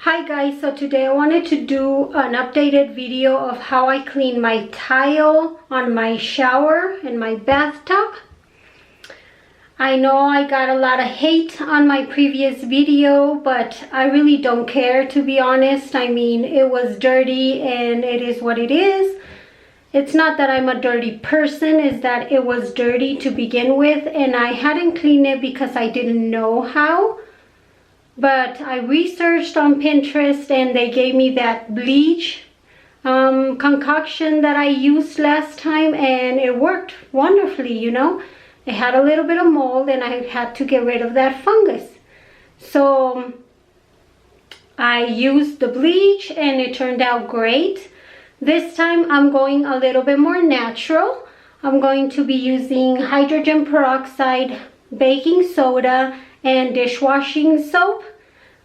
Hi guys, so today I wanted to do an updated video of how I clean my tile on my shower and my bathtub. I know I got a lot of hate on my previous video, but I really don't care, to be honest. I mean, it was dirty and it is what it is. It's not that I'm a dirty person, it's that it was dirty to begin with and I hadn't cleaned it because I didn't know how. But I researched on Pinterest and they gave me that bleach concoction that I used last time and it worked wonderfully, you know. It had a little bit of mold and I had to get rid of that fungus. So I used the bleach and it turned out great. This time I'm going a little bit more natural. I'm going to be using hydrogen peroxide, baking soda, and dishwashing soap.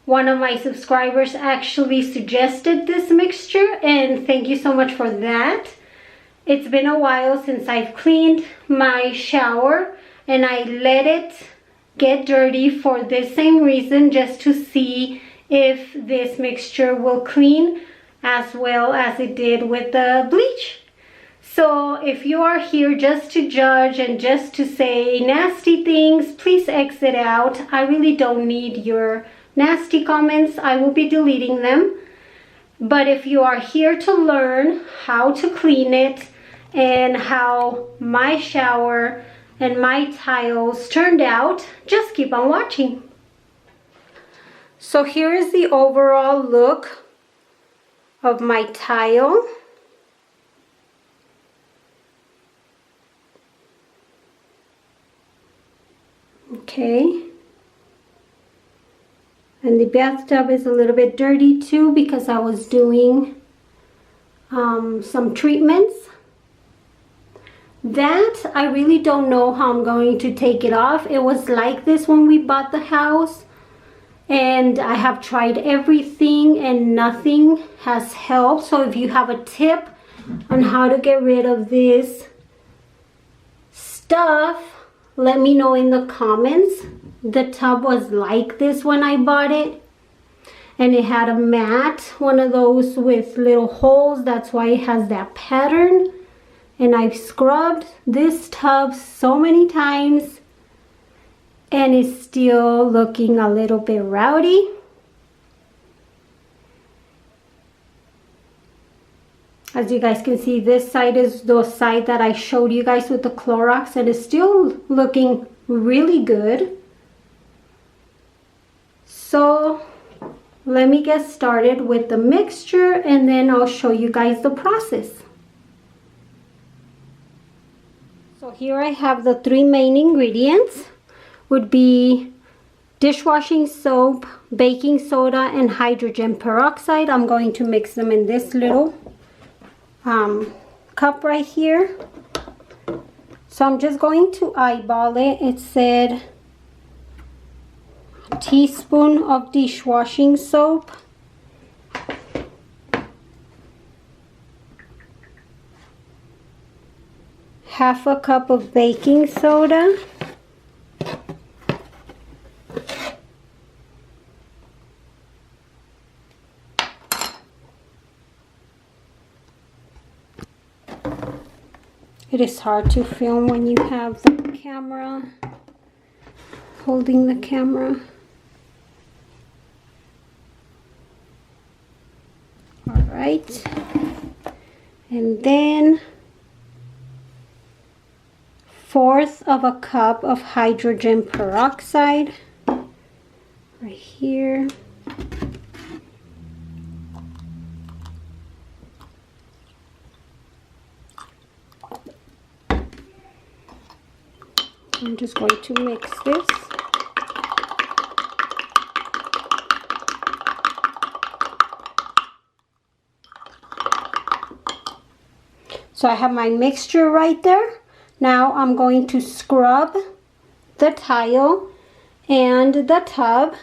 One of my subscribers actually suggested this mixture and thank you so much for that. It's been a while since I've cleaned my shower and I let it get dirty for this same reason, just to see if this mixture will clean as well as it did with the bleach. So if you are here just to judge and just to say nasty things, please exit out. I really don't need your nasty comments. I will be deleting them. But if you are here to learn how to clean it and how my shower and my tiles turned out, just keep on watching. So here is the overall look of my tile. Okay, and the bathtub is a little bit dirty too because I was doing some treatments. That I really don't know how I'm going to take it off. It was like this when we bought the house and I have tried everything and nothing has helped. So if you have a tip on how to get rid of this stuff, let me know in the comments. The tub was like this when I bought it and it had a mat, one of those with little holes. That's why it has that pattern. And I've scrubbed this tub so many times and it's still looking a little bit rowdy. As you guys can see, this side is the side that I showed you guys with the Clorox and it's still looking really good. So let me get started with the mixture and then I'll show you guys the process. So here I have the three main ingredients. Would be dishwashing soap, baking soda, and hydrogen peroxide. I'm going to mix them in this little cup right here. So I'm just going to eyeball it. It said a teaspoon of dishwashing soap, half a cup of baking soda, it is hard to film when you have the camera, holding the camera. All right, and then 1/4 of a cup of hydrogen peroxide right here. I'm just going to mix this. So I have my mixture right there. Now I'm going to scrub the tile and the tub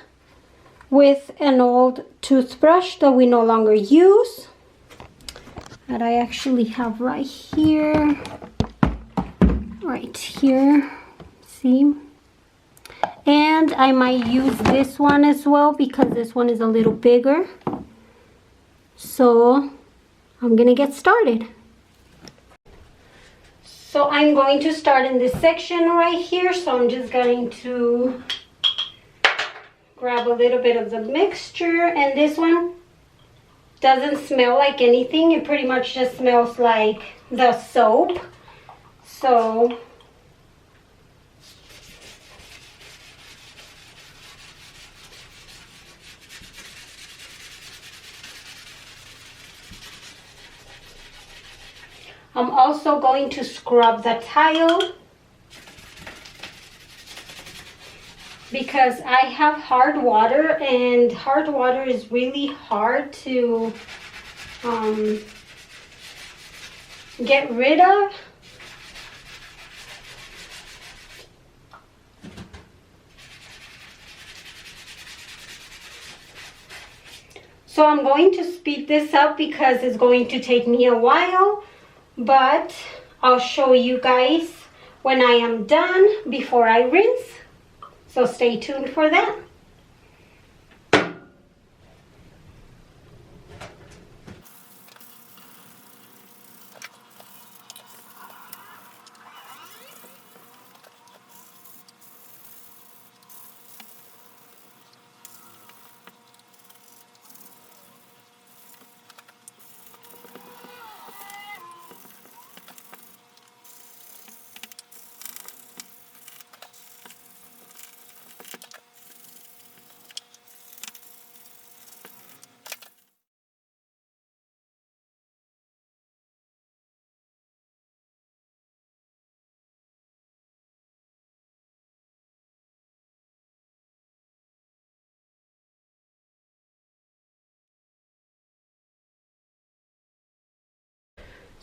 with an old toothbrush that we no longer use, that I actually have right here. See, And I might use this one as well because this one is a little bigger. So I'm gonna get started. So I'm going to start in this section right here. So I'm just going to grab a little bit of the mixture, and this one doesn't smell like anything. It pretty much just smells like the soap. So I'm also going to scrub the tile because I have hard water, and hard water is really hard to get rid of. So I'm going to speed this up because it's going to take me a while, but I'll show you guys when I am done before I rinse. So stay tuned for that.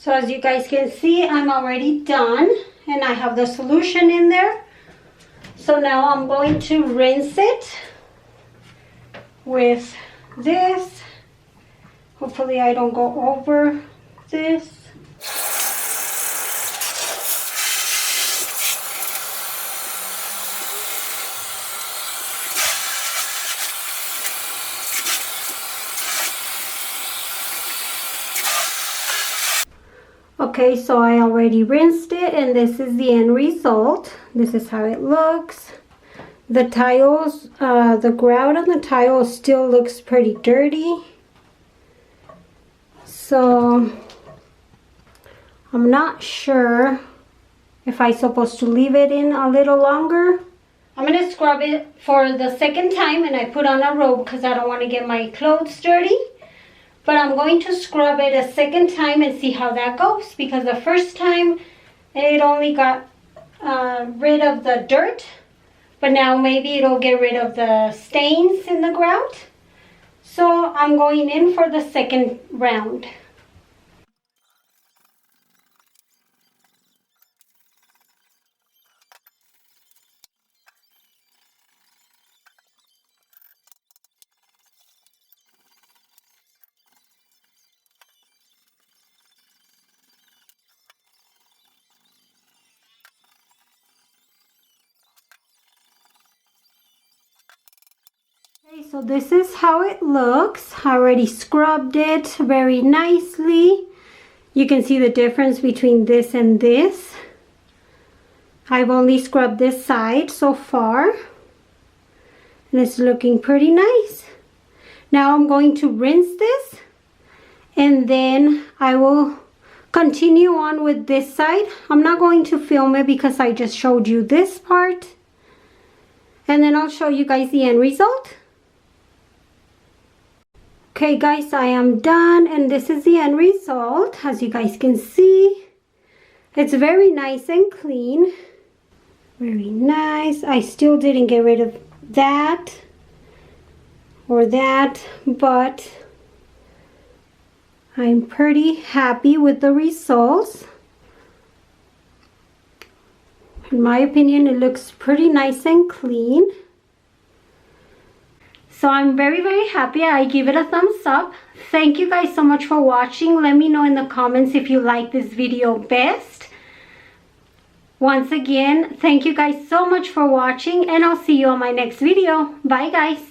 So as you guys can see, I'm already done and I have the solution in there. So now I'm going to rinse it with this. Hopefully I don't go over this. Okay, so I already rinsed it and this is the end result. This is how it looks. The tiles, the grout on the tile still looks pretty dirty. So I'm not sure if I'm supposed to leave it in a little longer. I'm going to scrub it for the second time, and I put on a robe because I don't want to get my clothes dirty. But I'm going to scrub it a second time and see how that goes, because the first time it only got rid of the dirt, but now maybe it'll get rid of the stains in the grout. So I'm going in for the second round. Okay, so this is how it looks. I already scrubbed it very nicely. You can see the difference between this and this. I've only scrubbed this side so far, and it's looking pretty nice. Now I'm going to rinse this, and then I will continue on with this side. I'm not going to film it because I just showed you this part, and then I'll show you guys the end result. Okay guys, I am done, and this is the end result. As you guys can see, it's very nice and clean. Very nice. I still didn't get rid of that or that, but I'm pretty happy with the results. In my opinion, it looks pretty nice and clean. So I'm very, very happy. I give it a thumbs up. Thank you guys so much for watching. Let me know in the comments if you like this video best. Once again, thank you guys so much for watching, and I'll see you on my next video. Bye guys.